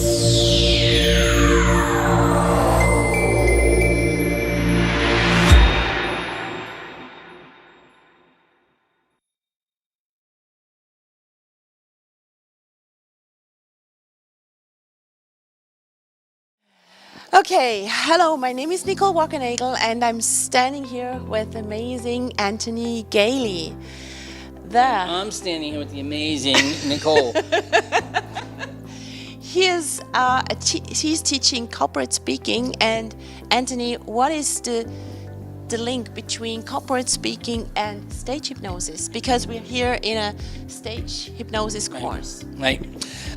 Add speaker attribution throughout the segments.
Speaker 1: Okay, hello, my name is Nicole Walkenagel and I'm standing here with amazing Anthony Galie.
Speaker 2: I'm standing here with the amazing Nicole.
Speaker 1: He's teaching corporate speaking. And Anthony, what is the link between corporate speaking and stage hypnosis? Because we're here in a stage hypnosis course.
Speaker 2: Right.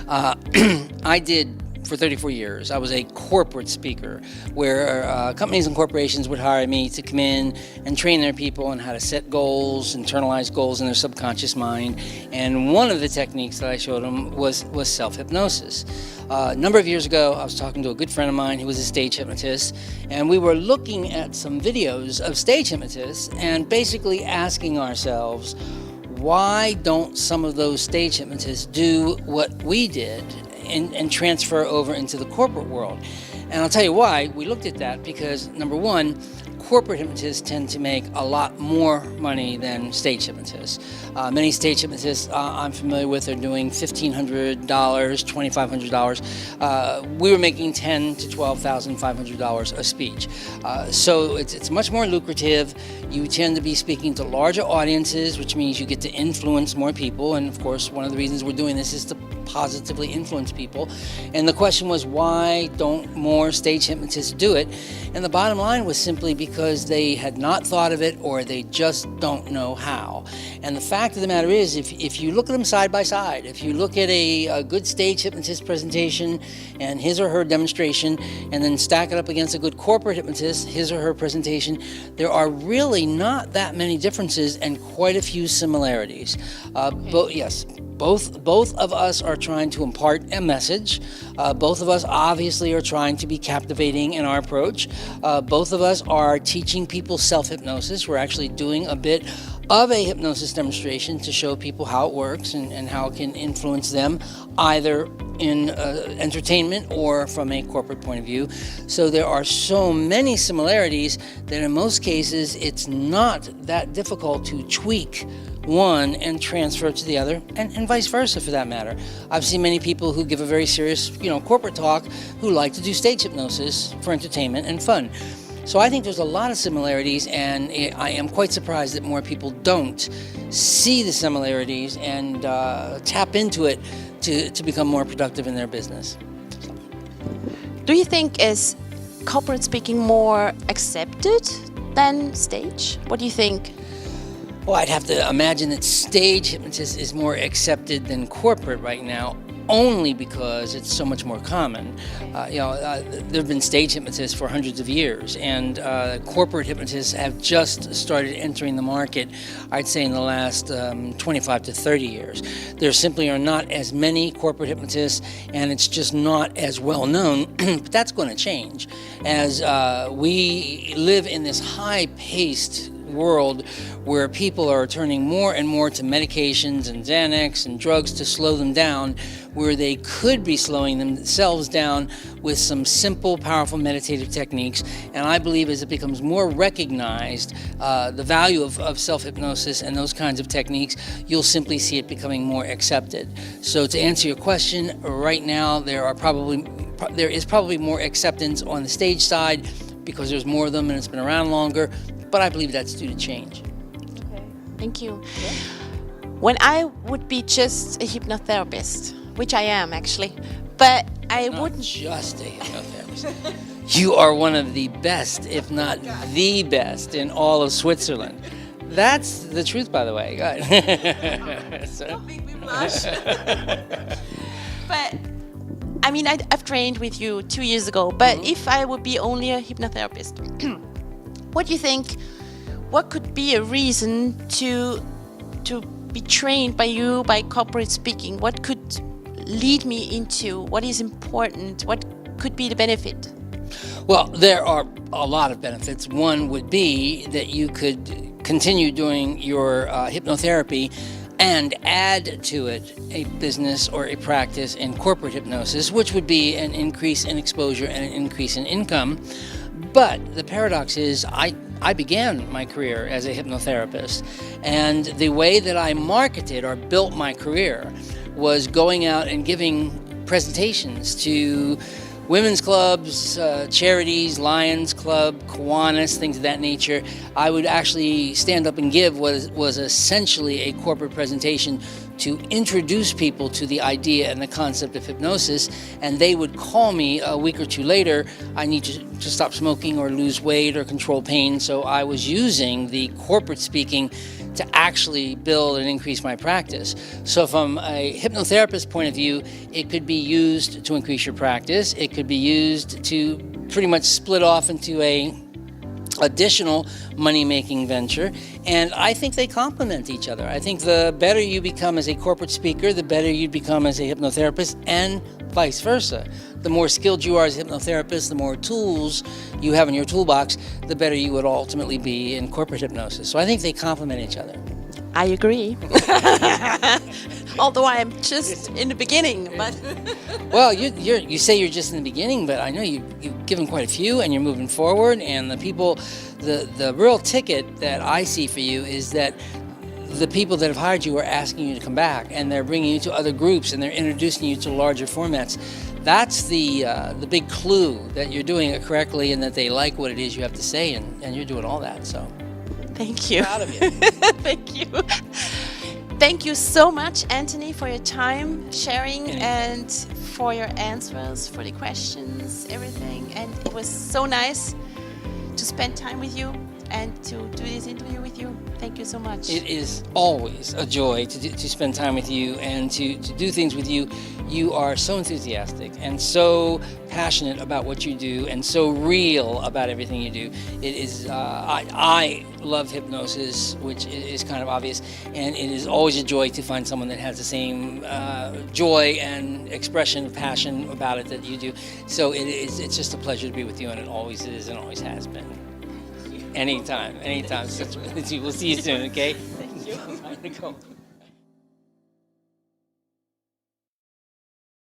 Speaker 2: I did for 34 years. I was a corporate speaker where companies and corporations would hire me to come in and train their people on how to set goals, internalize goals in their subconscious mind. And one of the techniques that I showed them was self-hypnosis. A number of years ago, I was talking to a good friend of mine who was a stage hypnotist, and we were looking at some videos of stage hypnotists and basically asking ourselves, why don't some of those stage hypnotists do what we did and transfer over into the corporate world? And I'll tell you why. We looked at that because, number one, corporate hypnotists tend to make a lot more money than stage hypnotists. Many stage hypnotists I'm familiar with are doing $1,500, $2,500. We were making $10,000 to $12,500 a speech. So it's much more lucrative. You tend to be speaking to larger audiences, which means you get to influence more people. And of course, one of the reasons we're doing this is to positively influence people. And the question was, why don't more stage hypnotists do it? And the bottom line was simply because they had not thought of it, or they just don't know how. And the fact of the matter is, if you look at them side by side, if you look at a good stage hypnotist presentation and his or her demonstration, and then stack it up against a good corporate hypnotist, his or her presentation, there are really not that many differences and quite a few similarities. Both of us are trying to impart a message. Both of us obviously are trying to be captivating in our approach. Both of us are teaching people self-hypnosis. We're actually doing a bit of a hypnosis demonstration to show people how it works and how it can influence them, either in entertainment or from a corporate point of view. So there are so many similarities that in most cases it's not that difficult to tweak one and transfer to the other, and vice versa for that matter. I've seen many people who give a very serious, corporate talk who like to do stage hypnosis for entertainment and fun. So I think there's a lot of similarities, and I am quite surprised that more people don't see the similarities and tap into it to become more productive in their business.
Speaker 1: Do you think is corporate speaking more accepted than stage? What do you think?
Speaker 2: Well, I'd have to imagine that stage hypnosis is more accepted than corporate right now, only because it's so much more common. There have been stage hypnotists for hundreds of years, and corporate hypnotists have just started entering the market, I'd say, in the last 25 to 30 years. There simply are not as many corporate hypnotists, and it's just not as well known, but that's going to change as we live in this high-paced world where people are turning more and more to medications and Xanax and drugs to slow them down, where they could be slowing themselves down with some simple, powerful meditative techniques. And I believe as it becomes more recognized, the value of self-hypnosis and those kinds of techniques, you'll simply see it becoming more accepted. So to answer your question, right now there is probably more acceptance on the stage side because there's more of them and it's been around longer. But I believe that's due to change.
Speaker 1: Okay, thank you. Yeah. When I would be just a hypnotherapist, which I am actually, but I wouldn't
Speaker 2: just a hypnotherapist. You are one of the best, if not the best, in all of Switzerland. That's the truth, by the way.
Speaker 1: Don't make me blush. But I mean, I've trained with you 2 years ago. But if I would be only a hypnotherapist. What do you think, what could be a reason to be trained by you, by corporate speaking? What could lead me into, what is important? What could be the benefit?
Speaker 2: Well, there are a lot of benefits. One would be that you could continue doing your hypnotherapy and add to it a business or a practice in corporate hypnosis, which would be an increase in exposure and an increase in income. But the paradox is I began my career as a hypnotherapist, and the way that I marketed or built my career was going out and giving presentations to women's clubs, charities, Lions Club, Kiwanis, things of that nature. I would actually stand up and give what was essentially a corporate presentation to introduce people to the idea and the concept of hypnosis, and they would call me a week or two later, I need to stop smoking or lose weight or control pain. So I was using the corporate speaking to actually build and increase my practice. So from a hypnotherapist point of view, it could be used to increase your practice. It could be used to pretty much split off into a additional money-making venture, and I think they complement each other. I think the better you become as a corporate speaker, the better you become as a hypnotherapist, and vice versa. The more skilled you are as a hypnotherapist, the more tools you have in your toolbox, the better you would ultimately be in corporate hypnosis. So I think they complement each other.
Speaker 1: I agree. Although I am just in the beginning, but
Speaker 2: well, you say you're just in the beginning, but I know you've given quite a few, and you're moving forward. And the people, the real ticket that I see for you is that the people that have hired you are asking you to come back, and they're bringing you to other groups, and they're introducing you to larger formats. That's the big clue that you're doing it correctly, and that they like what it is you have to say, and you're doing all that. So.
Speaker 1: Thank you.
Speaker 2: Proud of you.
Speaker 1: Thank you. Thank you so much, Anthony, for your time sharing and for your answers, for the questions, everything. And it was so nice to spend time with you and to do this interview with you. Thank you so much.
Speaker 2: It is always a joy to spend time with you and to do things with you. You are so enthusiastic and so passionate about what you do and so real about everything you do. It is, I love hypnosis, which is kind of obvious, and it is always a joy to find someone that has the same joy and expression of passion about it that you do. So it's just a pleasure to be with you, and it always is and always has been. Anytime. We'll see you soon, okay?
Speaker 1: Thank you.